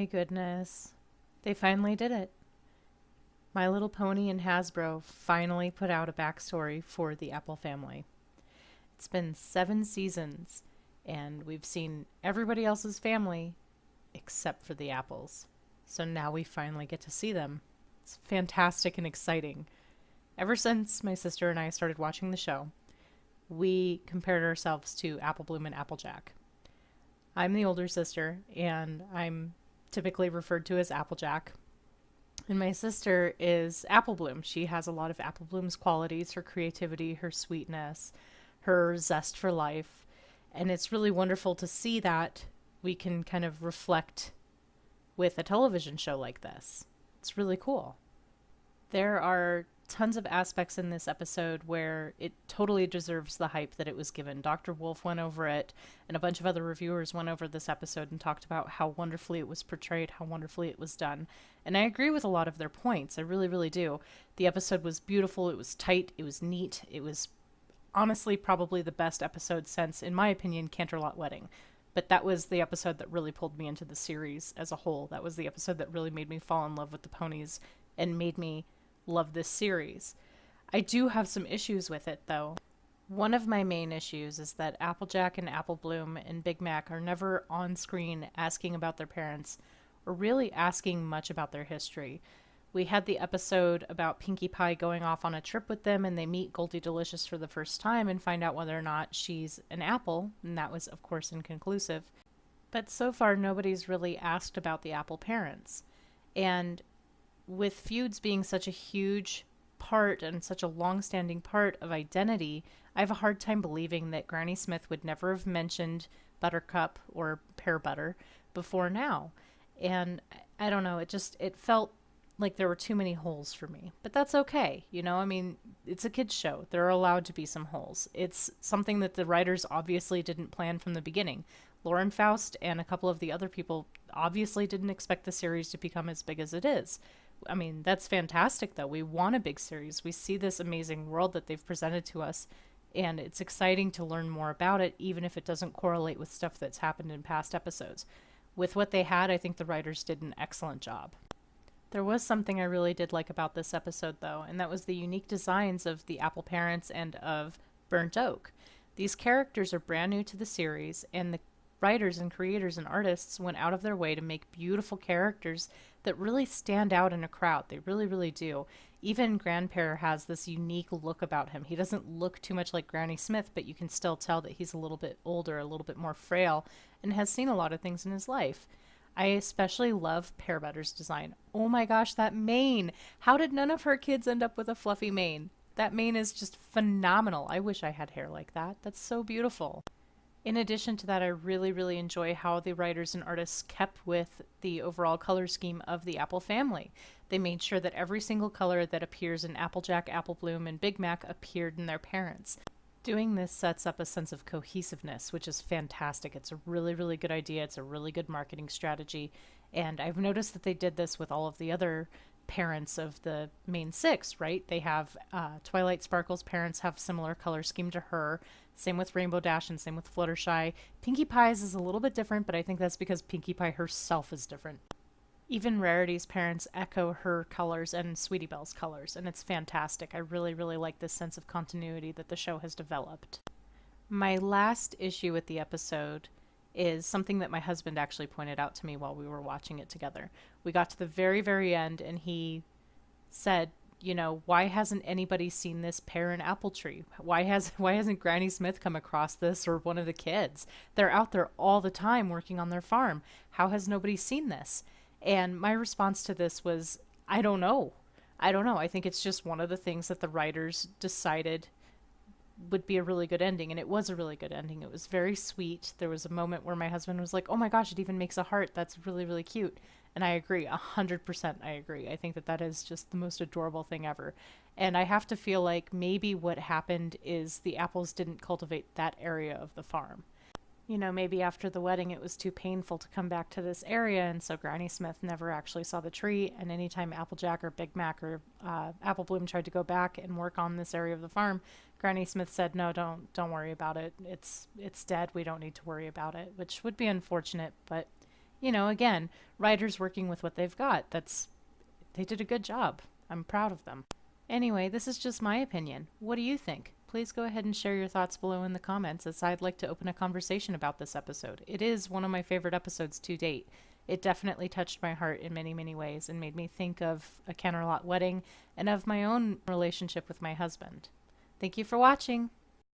my goodness. They finally did it. My Little Pony and Hasbro finally put out a backstory for the Apple family. It's been 7 seasons, and we've seen everybody else's family except for the apples. So now we finally get to see them. It's fantastic and exciting. Ever since my sister and I started watching the show, we compared ourselves to Apple Bloom and Applejack. I'm the older sister, and I'm typically referred to as Applejack. And my sister is Apple Bloom. She has a lot of Apple Bloom's qualities, her creativity, her sweetness, her zest for life. And it's really wonderful to see that we can kind of reflect with a television show like this. It's really cool. There are tons of aspects in this episode where it totally deserves the hype that it was given. Dr. Wolf went over it, and a bunch of other reviewers went over this episode and talked about how wonderfully it was portrayed, how wonderfully it was done. And I agree with a lot of their points. I really, really do. The episode was beautiful. It was tight. It was neat. It was honestly probably the best episode since, in my opinion, Canterlot Wedding. But that was the episode that really pulled me into the series as a whole. That was the episode that really made me fall in love with the ponies and made me love this series. I do have some issues with it, though. One of my main issues is that Applejack and Apple Bloom and Big Mac are never on screen asking about their parents or really asking much about their history. We had the episode about Pinkie Pie going off on a trip with them, and they meet Goldie Delicious for the first time and find out whether or not she's an apple, and that was, of course, inconclusive. But so far, nobody's really asked about the apple parents. And with feuds being such a huge part and such a long-standing part of identity, I have a hard time believing that Granny Smith would never have mentioned Buttercup or Pear Butter before now. And I don't know, it felt like there were too many holes for me. But that's okay, I mean, it's a kid's show. There are allowed to be some holes. It's something that the writers obviously didn't plan from the beginning. Lauren Faust and a couple of the other people obviously didn't expect the series to become as big as it is. I mean, that's fantastic, though. We want a big series. We see this amazing world that they've presented to us, and it's exciting to learn more about it, even if it doesn't correlate with stuff that's happened in past episodes. With what they had, I think the writers did an excellent job. There was something I really did like about this episode, though, and that was the unique designs of the Apple parents and of Burnt Oak. These characters are brand new to the series, and the writers and creators and artists went out of their way to make beautiful characters that really stand out in a crowd. They really, really do. Even Grandpere has this unique look about him. He doesn't look too much like Granny Smith, but you can still tell that he's a little bit older, a little bit more frail, and has seen a lot of things in his life. I especially love Pear Butter's design. Oh my gosh, that mane! How did none of her kids end up with a fluffy mane? That mane is just phenomenal. I wish I had hair like that. That's so beautiful. In addition to that, I really, really enjoy how the writers and artists kept with the overall color scheme of the Apple family. They made sure that every single color that appears in Applejack, Apple Bloom, and Big Mac appeared in their parents. Doing this sets up a sense of cohesiveness, which is fantastic. It's a really, really good idea. It's a really good marketing strategy. And I've noticed that they did this with all of the other parents of the main six, right? They have Twilight Sparkle's parents have similar color scheme to her. Same with Rainbow Dash and same with Fluttershy. Pinkie Pie's is a little bit different, but I think that's because Pinkie Pie herself is different. Even Rarity's parents echo her colors and Sweetie Belle's colors, and it's fantastic. I really, really like this sense of continuity that the show has developed. My last issue with the episode is something that my husband actually pointed out to me while we were watching it together. We got to the very, very end, and he said, why hasn't anybody seen this pear and apple tree? Why hasn't Granny Smith come across this, or one of the kids? They're out there all the time working on their farm. How has nobody seen this? And my response to this was, I don't know. I think it's just one of the things that the writers decided would be a really good ending, and it was a really good ending. It was very sweet. There was a moment where my husband was like, oh my gosh, it even makes a heart. That's really, really cute. And I agree, 100% I agree. I think that is just the most adorable thing ever. And I have to feel like maybe what happened is the apples didn't cultivate that area of the farm. Maybe after the wedding it was too painful to come back to this area, and so Granny Smith never actually saw the tree, and anytime Applejack or Big Mac or Apple Bloom tried to go back and work on this area of the farm, Granny Smith said, no, don't worry about it. It's dead. We don't need to worry about it, which would be unfortunate, but Again, writers working with what they've got. They did a good job. I'm proud of them. Anyway, this is just my opinion. What do you think? Please go ahead and share your thoughts below in the comments, as I'd like to open a conversation about this episode. It is one of my favorite episodes to date. It definitely touched my heart in many, many ways and made me think of a Canterlot wedding and of my own relationship with my husband. Thank you for watching.